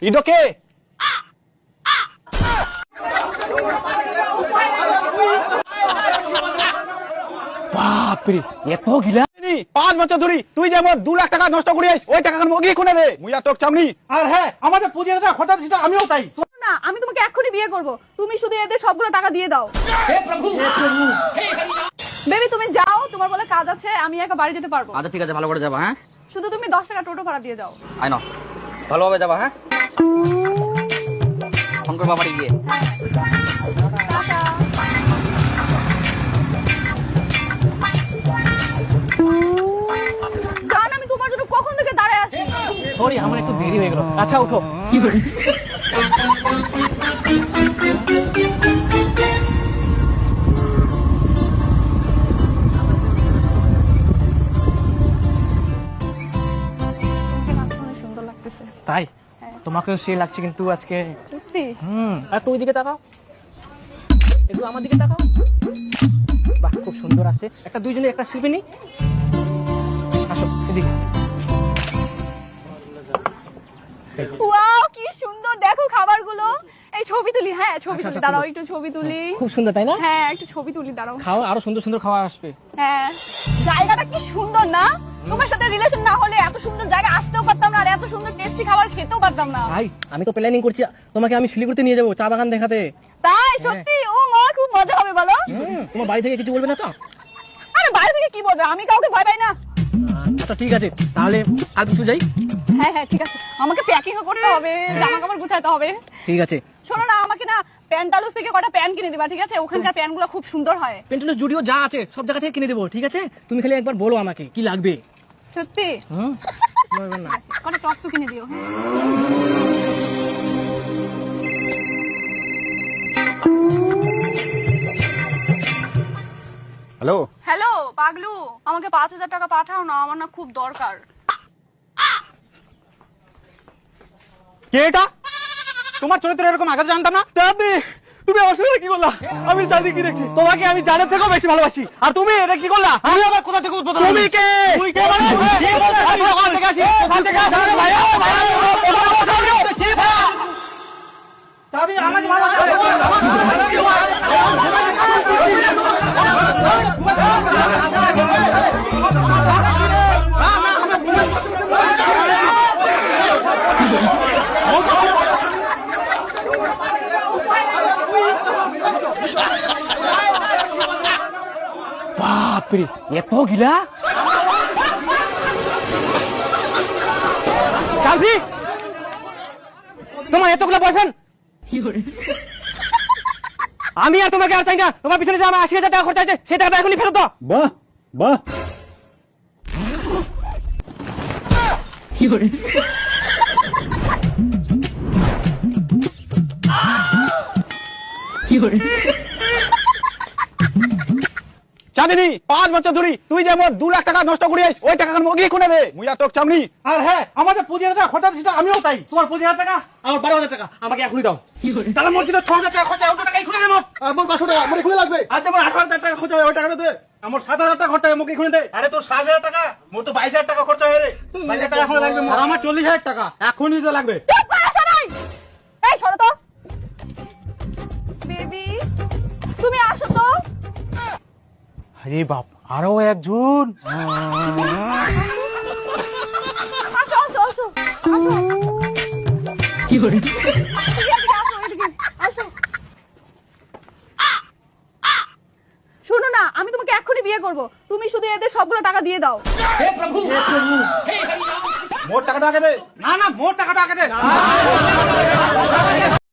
ইডোকে বাপরে এত গিলা 5 বছর ধরে তুই যেমন 2 লাখ টাকা নষ্ট করিস ওই টাকা মগি কোনে দে মুইয়া টক চামনি। আর হ্যাঁ আমাদের পুঁজিটা হঠাৎ সেটা আমিও চাই না আমি তোমাকে এক্ষুনি বিয়ে করব, তুমি শুধু এদের সবগুলো টাকা দিয়ে দাও। হে প্রভু বেবি তুমি যাও, তোমার বলে কাজ আছে, আমি একা বাড়ি যেতে পারবো। আচ্ছা ঠিক আছে, ভালো করে যাবা। হ্যাঁ শুধু তুমি 10 টাকা টোটো ভাড়া দিয়ে যাও। আই নো, ভালোভাবে যাবা। হ্যাঁ শঙ্কর বাবাড়ি গিয়ে টাটা। জান আমি তোমার জন্য কখন থেকে দাঁড়ায় আছি। সরি আমার একটু দেরি হয়ে গেল। আচ্ছা উঠো। অনেক সুন্দর লাগতেছে। তাই তোমাকেও সেই লাগছে কিন্তু আজকে। সত্যি? আর তুই দিকে তাকাও, এগুলো আমার দিকে তাকাও। বাহ খুব সুন্দর আছে। একটা দুইজনে একটা শিল্পী নি, আসো এদিকে। ওয়াও কি সুন্দর, দেখো খাবারগুলো। এই ছবি তুলি। হ্যাঁ ছবি আচ্ছা, তুলি, আচ্ছা, দাঁড়াও তুলো। একটু ছবি তুলি। খুব সুন্দর তাই না? হ্যাঁ একটু ছবি তুলি, দাঁড়াও। খাও, আরো সুন্দর সুন্দর খাবার আসবে। হ্যাঁ জায়গাটা কি সুন্দর না? তোমার সাথে রিলেশন না হলে এত সুন্দর জায়গা আসতেও পারতাম না, আর এত সুন্দর টেস্টি খাবার খেতেও পারতাম না। ভাই আমি তো প্ল্যানিং করছি তোমাকে আমি শিলিগুড়িতে নিয়ে যাবো চা বাগান দেখাতে। তাই সত্যি? ও মা খুব মজা হবে বলো। তোমার বাড়ি থেকে কিছু বলবে না তো? আরে বাইরে থেকে কি বলবে, আমি কাউকে ভয় পাই না। আচ্ছা ঠিক আছে, তাহলে আর কিছু যাই। হ্যাঁ হ্যাঁ ঠিক আছে, আমাকে প্যাকিংও করতে হবে, জামা কাপড় গুছাতে হবে। ঠিক আছে। শোনো না, আমাকে না প্যান্টালুস থেকে কটা প্যান্ট কিনে দিবা, ঠিক আছে? ওখানকার প্যান্টগুলো খুব সুন্দর হয়। পেন্টালুস জুডিও যা আছে সব জায়গা থেকে কিনে দেবো, ঠিক আছে? তুমি খালি একবার বলো আমাকে কি লাগবে। সত্যি? বলবেন না। কটা টপসও কিনে দিও। হ্যাঁ হ্যালো হ্যালো পাগলু, আমাকে 5,000 টাকা পাঠাও না, আমার না খুব দরকার। কে এটা? তোমার চরিত্র এরকম আগে জানতাম না। চাঁদনি তুমি আমার সঙ্গে কি করলা? আমি চাঁদনি কি দেখছি, তোমাকে আমি জানের থেকেও বেশি ভালোবাসি, আর তুমি এটা কি করলা? আমি আবার কোথা থেকে উদ্বোধন? তুমি কে? তুই কে মানে? আমি ওখান থেকে আসি, ওখান থেকে আসি। ভাইয়া কি ভাই? চাঁদনি আমাকে মারা বাপরে এত গিলা। চালফি তোমার এতগুলা বয়ফ্রেন্ড, আমি আর তোমাকে আর চাই না। তোমার পিছনে যে আমার 80,000 টাকা খরচা আছে সেই টাকাটা এখনই ফেরত দাও। বাহ বাহ চাঁদিনী 5 বছর ধরে তুই যেমন 2 লাখ টাকা নষ্ট করিস ওই টাকা মগি কোনে দে মুইয়া টক চামনি। আর হ্যাঁ আমাদের পুঁজিটা হঠাৎ সেটা আমিও চাই। তোমার 25,000 টাকা, আমার 12,000 টাকা আমাকে এখনই দাও। তাহলে মোট যেটা 6,000 টাকা খরচা, ওই টাকা এখনই দে। মোট আমার 500 টাকা আমার এখনই লাগবে। আর তোমার 18,000 টাকা খরচা হয় ওই টাকাটা দে। আমার 7,000 টাকা খরচা হয় আমাকে এখনই দে। আরে তোর 7,000 টাকা, মোট তো 22,000 টাকা খরচা হয় রে। 22,000 টাকা এখনই লাগবে। আর আমার 40,000 টাকা এখনই তো লাগবে। চুপ করে আসো নাই। এই সরো তো বেবি, তুমি আসো তো। আরে বাপ আরো একজন। আসো আসো আসো আসো। কি করে? এদিকে আসো, এদিকে আসো। শোনো না, আমি তোমাকে এক্ষুনি বিয়ে করব, তুমি শুধু এদের সবগুলো টাকা দিয়ে দাও। হে প্রভু মোট টাকাটা আগে দে। না না মোট টাকাটা আগে দে।